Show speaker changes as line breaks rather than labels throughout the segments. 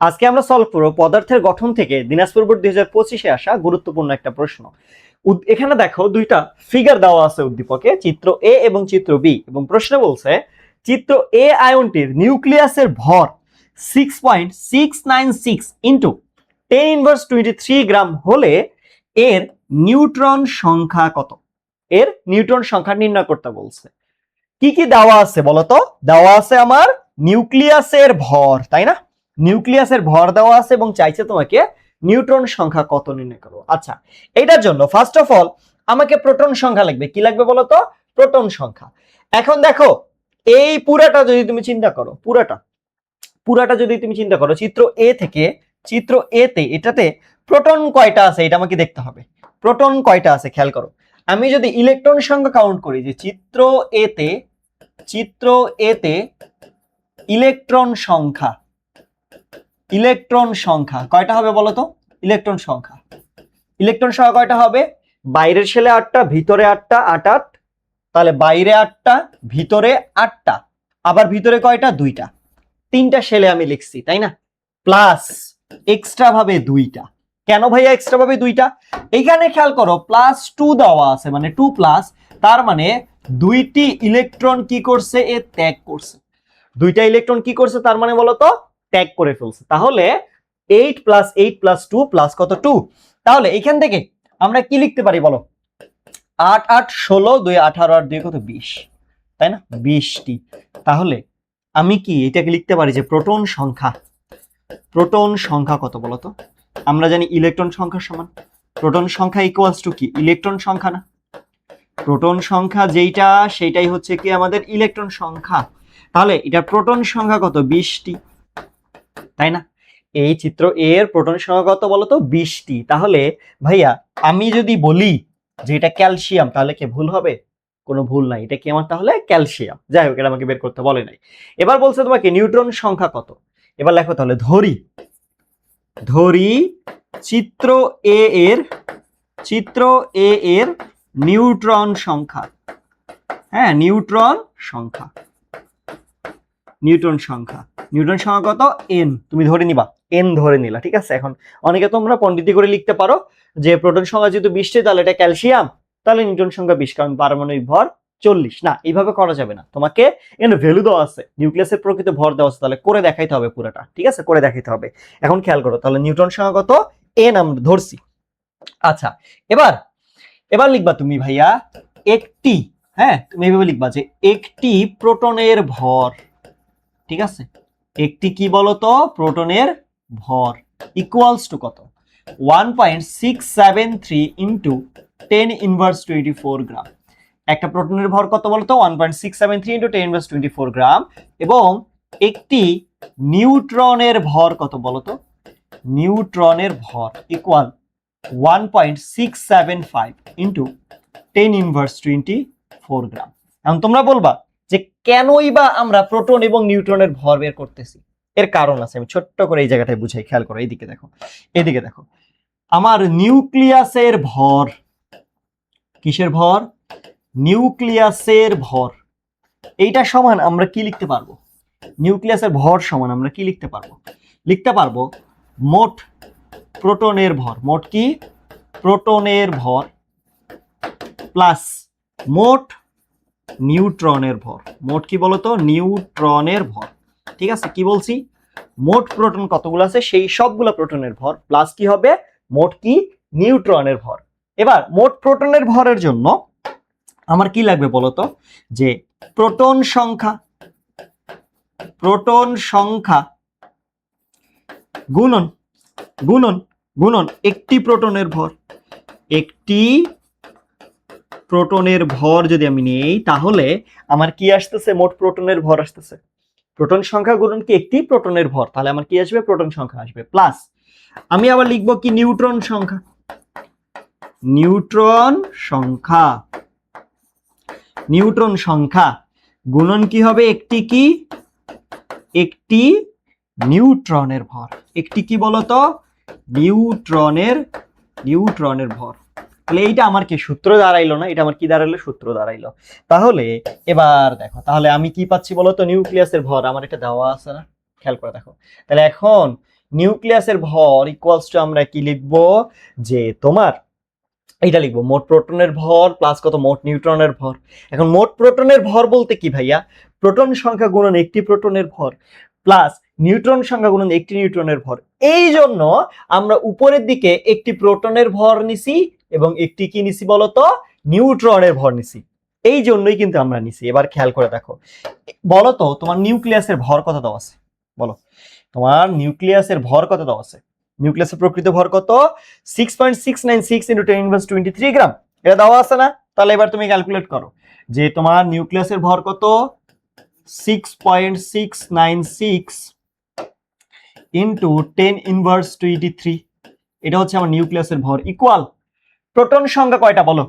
আজকে আমরা সলভ করব পদার্থের গঠন থেকে দিনাজপুর বোর্ড 2025-এ আসা গুরুত্বপূর্ণ একটা প্রশ্ন। এখানে দেখো দুইটা ফিগার দেওয়া আছে উদ্দীপকে, চিত্র এ এবং চিত্র বি, এবং প্রশ্ন বলছে চিত্র এ আয়নটির নিউক্লিয়াসের ভর 6.696 ইন্টু 10⁻23 গ্রাম হলে এর নিউট্রন সংখ্যা কত? এর নিউট্রন সংখ্যা নির্ণয় করতে বলছে। কি কি দেওয়া আছে বলতো? দেওয়া আছে আমার নিউক্লিয়াসের ভর, তাই না? নিউক্লিয়াসের ভর দেওয়া আছে এবং চাইছে তোমাকে নিউট্রন সংখ্যা কত নির্ণয় করো। আচ্ছা, এটার জন্য ফার্স্ট অফ অল আমাকে প্রোটন সংখ্যা লাগবে। কি লাগবে বলতো? প্রোটন সংখ্যা। এখন দেখো এই পুরাটা যদি তুমি চিন্তা করো, পুরাটা যদি তুমি চিন্তা করো, চিত্র এ থেকে চিত্র এ তে এটাতে প্রোটন কয়টা আছে এটা আমাকে দেখতে হবে। প্রোটন কয়টা আছে খেয়াল করো। আমি যদি ইলেকট্রন সংখ্যা কাউন্ট করি, যে চিত্র এতে ইলেকট্রন সংখ্যা কয়টা হবে বলতো? ইলেকট্রন সংখ্যা কয়টা হবে? বাইরের শেলে 8টা, ভিতরে 8টা, 8 8, তাহলে বাইরে 8টা, ভিতরে 8টা, আবার ভিতরে কয়টা? 2টা। 3টা শেলে আমি লিখছি, তাই না? প্লাস এক্সট্রা ভাবে 2টা। কেন ভাইয়া এক্সট্রা ভাবে 2টা? এইখানে খেয়াল করো +2 দেওয়া আছে, মানে 2 প্লাস, তার মানে 2টি ইলেকট্রন কি করছে? এ ত্যাগ করছে। 2টা ইলেকট্রন কি করছে তার মানে বলতো? ত্যাগ করে ফেলছে। তাহলে 8 + 8 + 2 প্লাস কত? 2। তাহলে এখান থেকে আমরা কি লিখতে পারি বলো? 8 8 16, 2 18, আর 2 কত? 20, তাই না? 20টি। তাহলে আমি কি এটাকে লিখতে পারি যে প্রোটন সংখ্যা কত বলতো? আমরা জানি ইলেকট্রন সংখ্যা সমান প্রোটন সংখ্যা ইকুয়ালস টু কি? ইলেকট্রন সংখ্যা না? প্রোটন সংখ্যা যেইটা সেটাই হচ্ছে কি আমাদের ইলেকট্রন সংখ্যা। তাহলে এটা প্রোটন সংখ্যা কত? 20টি, তাই না? এই চিত্র এর প্রোটন সংখ্যা কত বলতো? 20টি। তাহলে ভাইয়া আমি যদি বলি যে এটা ক্যালসিয়াম, তাহলে কি ভুল হবে? কোনো ভুল নাই, এটা কি আমার তাহলে ক্যালসিয়াম। যাই হোক, এটা আমাকে বের করতে বলে নাই। এবার বলছে তোমাকে নিউট্রন সংখ্যা কত। এবার লেখো তাহলে, ধরি চিত্র এ এর নিউট্রন সংখ্যা। হ্যাঁ, নিউট্রন সংখ্যা কত? n। তুমি ধরে নিবা, n ধরে নিলা, ঠিক আছে? এখন অনেকে তোমরা পণ্ডিতি করে লিখতে পারো যে প্রোটন সংখ্যা যেহেতু 20টি তাহলে এটা ক্যালসিয়াম, তাহলে নিউট্রন সংখ্যা 20, কারণ পারমাণবিক ভর 40। না, এইভাবে করা যাবে না। তোমাকে এখানে ভ্যালু দেওয়া আছে, নিউক্লিয়াসের প্রকৃত ভর দেওয়া আছে, তাহলে করে দেখাইতে হবে পুরোটা, ঠিক আছে? করে দেখাইতে হবে। এখন খেয়াল করো, তাহলে নিউট্রন সংখ্যা কত? n আমরা ধরছি। আচ্ছা, এবার লিখবা তুমি ভাইয়া একটি, হ্যাঁ তুমি এইভাবে লিখবা যে একটি প্রোটনের ভর, ঠিক আছে? একটি কি বলতো? প্রোটনের ভর ইকুয়ালস টু কত? 1.673 ইন্টু 10⁻24 গ্রাম। একটা প্রোটনের ভর কত বলতো? 1.673 ইন্টু 10⁻24 গ্রাম। এবং একটি নিউট্রনের ভর কত বলতো? নিউট্রনের ভর ইকুয়াল 1.675 ইন্টু 10⁻24 গ্রাম। এখন তোমরা বলবা যে কেনই বা আমরা প্রোটন এবং নিউট্রনের ভর বের করতেছি? এর কারণ আছে, আমি ছোট্ট করে এই জায়গাটায় বুঝাই। খেয়াল করো, এদিকে দেখো। আমার নিউক্লিয়াসের ভর, কিসের ভর? নিউক্লিয়াসের ভর। এইটা সমান আমরা কি লিখতে পারবো? নিউক্লিয়াসের ভর সমান আমরা কি লিখতে পারবো মোট প্রোটনের ভর। মোট কি? প্রোটনের ভর প্লাস মোট নিউট্রনের ভর। মোট কি বলতো? নিউট্রনের ভর, ঠিক আছে? কি বলছি? মোট প্রোটন কতগুলো আছে সেই সবগুলো প্রোটনের ভর প্লাস কি হবে? মোট কি? নিউট্রনের ভর। এবার মোট প্রোটনের ভরের জন্য আমার কি লাগবে বলতো? যে প্রোটন সংখ্যা গুণন একটি প্রোটনের ভর। একটি প্রোটনের ভর যদি আমি নেই, তাহলে আমার কি আসতেছে? মোট প্রোটনের ভর আসতেছে। প্রোটন সংখ্যা গুণন কি একটি প্রোটনের ভর, তাহলে আমার কি আসবে? প্রোটন সংখ্যা আসবে। প্লাস আমি আবার লিখবো কি? নিউট্রন সংখ্যা গুণন কি হবে? একটি নিউট্রনের ভর। একটি কি বলতো? নিউট্রনের ভর। তাহলে এইটা আমার কি সূত্র দাঁড়াইলো না? এটা আমার কি দাঁড়াইলো? সূত্র দাঁড়াইলো। তাহলে এবার দেখো, তাহলে আমি কি পাচ্ছি বলতো? নিউক্লিয়াসের ভর আমার এটা দেওয়া আছে না? খেয়াল করে দেখো। তাহলে এখন নিউক্লিয়াসের ভর ইকুয়ালস টু আমরা কি লিখবো, যে তোমার এটা লিখবো মোট প্রোটনের ভর প্লাস কত মোট নিউট্রনের ভর। এখন মোট প্রোটনের ভর বলতে কি ভাইয়া, প্রোটন সংখ্যা গুণন একটি প্রোটনের ভর প্লাস নিউট্রন সংখ্যা গুণন একটি নিউট্রনের ভর। এই জন্য আমরা উপরের দিকে একটি প্রোটনের ভর নিছি এবং একটি কি নিছি বলতো, নিউট্রনের ভর নিছি। এই জন্যই কিন্তু আমরা নিছি। এবার খেয়াল করে দেখো, বলতো তোমার নিউক্লিয়াসের ভর কত দেওয়া আছে, বলো তোমার নিউক্লিয়াসের ভর কত দেওয়া আছে, নিউক্লিয়াসের প্রকৃত ভর কত, 6.696 × 10⁻23 গ্রাম, এটা দেওয়া আছে না? তাহলে এবার তুমি ক্যালকুলেট করো যে তোমার নিউক্লিয়াসের ভর কত, 6.696 × 10⁻23, এটা হচ্ছে আমার নিউক্লিয়াসের ভর ইকুয়াল প্রোটন সংখ্যা কয়টা বলো,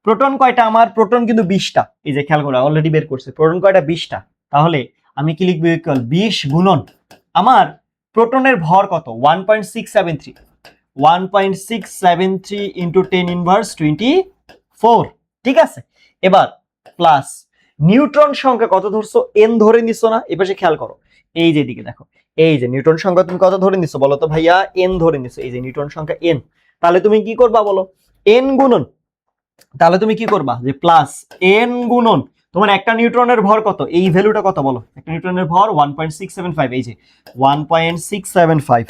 প্রোটন কয়টা, আমার প্রোটন কিন্তু 20টা, এই যে খেয়াল করো অলরেডি বের করছে, প্রোটন কয়টা 20টা, তাহলে আমি কি লিখবো ইকুয়াল 20 গুণন আমার প্রোটনের ভর কত 1.673 × 10⁻24, ঠিক আছে। এবার প্লাস নিউট্রন সংখ্যা কত ধরছো, n ধরে নিছো না, এপাশে খেয়াল করো, এই যে দিকে দেখো, এই যে নিউট্রন সংখ্যা তুমি কত ধরে নিছো বলো তো ভাইয়া, n ধরে নিছো, এই যে নিউট্রন সংখ্যা n, তাহলে তুমি কি করবা বলো, n গুণন, তাহলে তুমি কি করবা যে প্লাস n গুণন তোমার একটা নিউট্রনের ভর কত, এই ভ্যালুটা কত বলো, একটা নিউট্রনের ভর 1.675, এই যে 1.675,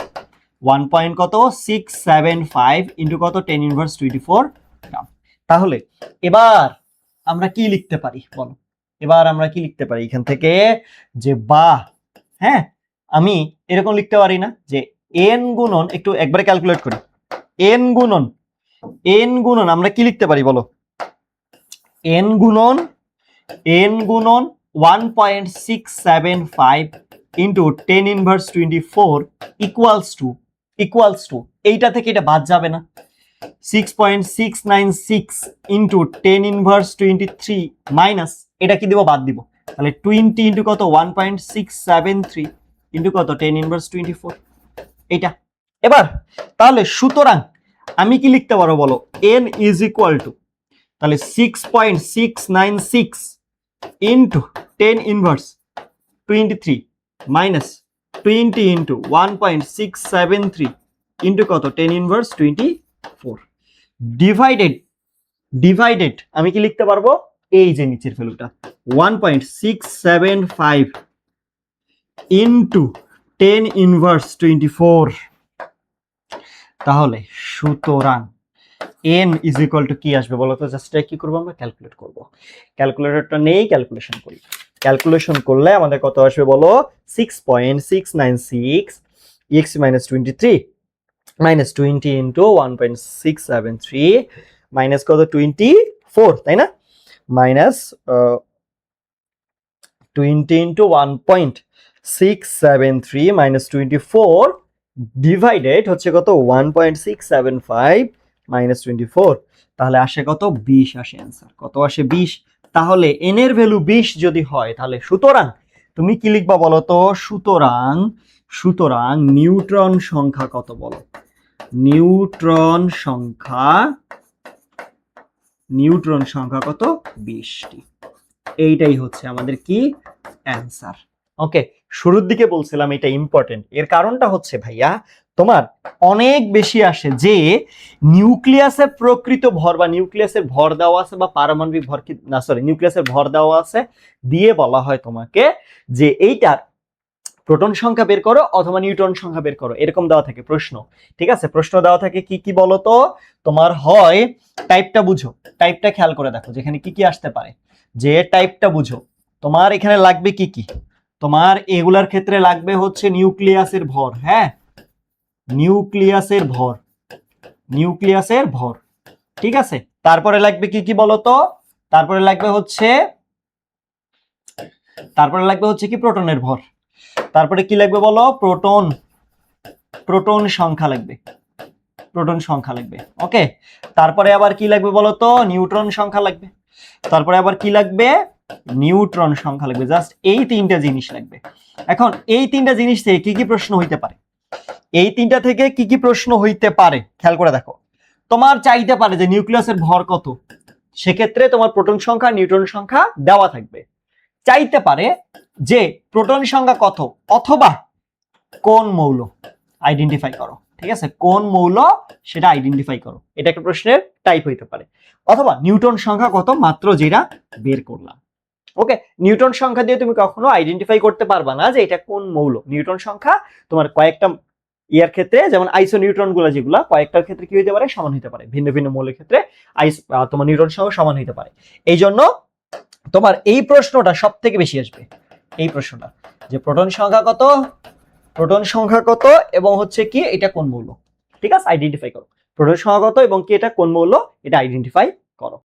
1. কত 675 ইন্টু কত 10⁻24 গ্রাম। তাহলে এবার আমরা কি লিখতে পারি বলো, এবার আমরা কি লিখতে পারি এখান থেকে, যে বা হ্যাঁ আমি এরকম লিখতে পারি না যে n গুণন, একটু একবারে ক্যালকুলেট করি, n গুণন আমরা কি লিখতে পারি বলো, n গুণন 1.675 ইন্টু 10⁻24 ইকুয়ালস টু এইটা থেকে এটা বাদ যাবে না, 6.696 ইন্টু 10⁻23 মাইনাস এটা কি দিব, বাদ দিব, তাহলে 20 ইন্টু কত 1.673 ইন্টু কত 10⁻24 এইটা। এবার তাহলে সুতরাং আমি কি লিখতে পারো বলো, n ইজ ইকুয়াল টু, তাহলে 6.696 ইন্টু 10⁻23 মাইনাস 20 ইন্টু 1.673 ইন্টু কত 10⁻24 ডিভাইডেড আমি কি লিখতে পারবো, এই যে নিচের ভ্যালুটা 1.675 ইন্টু 10⁻24, তাহলে সুতরাং n ইজ ইকুয়াল টু কি আসবে বলো তো, জাস্ট কি করবো আমরা ক্যালকুলেট করব, ক্যালকুলেটরটা নেই, ক্যালকুলেশন করি, ক্যালকুলেশন করলে আমাদের কত আসবে বলো, 6.696 x - 23 মাইনাস 20 ইন্টু 1.673 মাইনাস কত 24, তাই না, মাইনাস 20 ইন্টু 1.673 মাইনাস 24 ডিভাইডেড হচ্ছে কত 1.675 মাইনাস 24, তাহলে আসে কত 20 আসে অ্যান্সার, কত আসে 20। তাহলে n এর ভ্যালু 20 যদি হয়, তাহলে সুতরাং তুমি কি লিখবা বলো তো, সুতরাং নিউট্রন সংখ্যা কত বলো, নিউট্রন সংখ্যা কত 20টি, এইটাই হচ্ছে আমাদের কি অ্যান্সার। ওকে, শুরুর দিকে বলছিলাম এটা ইম্পর্টেন্ট, এর কারণটা হচ্ছে ভাইয়া তোমার অনেক বেশি আসে যে নিউক্লিয়াসের প্রকৃত ভর বা নিউক্লিয়াসের ভর দেওয়া আছে বা পারমাণবিক ভর কি না, সরি নিউক্লিয়াসের ভর দেওয়া আছে, দিয়ে বলা হয় তোমাকে যে এইটার প্রোটন সংখ্যা বের করো অথবা নিউট্রন সংখ্যা বের করো, এরকম দেওয়া থাকে প্রশ্ন, ঠিক আছে। প্রশ্ন দেওয়া থাকে কি কি বলতো, তোমার হয় টাইপটা বুঝো, টাইপটা খেয়াল করে দেখো যেখানে কি কি আসতে পারে, যে টাইপটা বুঝো, তোমার এখানে লাগবে কি কি, তোমার এগুলার ক্ষেত্রে লাগবে হচ্ছে নিউক্লিয়াসের ভর, হ্যাঁ নিউক্লিয়াসের ভর, ঠিক আছে। তারপরে লাগবে কি কি বলতো, তারপরে লাগবে হচ্ছে কি প্রোটনের ভর, তারপরে কি লাগবে বলো, প্রোটন সংখ্যা লাগবে, ওকে। তারপরে আবার কি লাগবে বলো তো, নিউট্রন সংখ্যা লাগবে, তারপরে আবার কি লাগবে, নিউট্রন সংখ্যা লাগবে, জাস্ট এই তিনটা জিনিস লাগবে। এখন এই তিনটা জিনিস থেকে কি কি প্রশ্ন হইতে পারে, এই তিনটা থেকে কি কি প্রশ্ন হইতে পারে খেয়াল করে দেখো, তোমার চাইতে পারে যে নিউক্লিয়াসের ভর কত, সেক্ষেত্রে তোমার প্রোটন সংখ্যা নিউট্রন সংখ্যা দেওয়া থাকবে, চাইতে পারে যে প্রোটন সংখ্যা কত অথবা কোন মৌল, আইডেন্টিফাই করো। ঠিক আছে, কোন মৌল সেটা আইডেন্টিফাই করো। এটা একটা প্রশ্নের টাইপ হইতে পারে। অথবা নিউটন সংখ্যা কত, মাত্র যেটা বের করলাম। ওকে, নিউটন সংখ্যা দিয়ে তুমি কখনো আইডেন্টিফাই করতে পারবা না যে এটা কোন মৌল। নিউটন সংখ্যা তোমার কয়েকটা ইয়ার ক্ষেত্রে, যেমন আইসো নিউট্রন গুলো যেগুলো কয়েকটার ক্ষেত্রে কি হতে পারে, সমান হতে পারে। ভিন্ন ভিন্ন মৌলের ক্ষেত্রে তোমার নিউটন সংখ্যা সমান হতে পারে। এই জন্য তোমার এই প্রশ্নটা সব থেকে বেশি আসবে, এই প্রশ্নটা, যে প্রোটন সংখ্যা কত, প্রোটন সংখ্যা কত এবং হচ্ছে কি এটা কোন মৌল। ঠিক আছে, আইডেন্টিফাই করো প্রোটন সংখ্যা কত এবং কি এটা কোন মৌল, এটা আইডেন্টিফাই করো।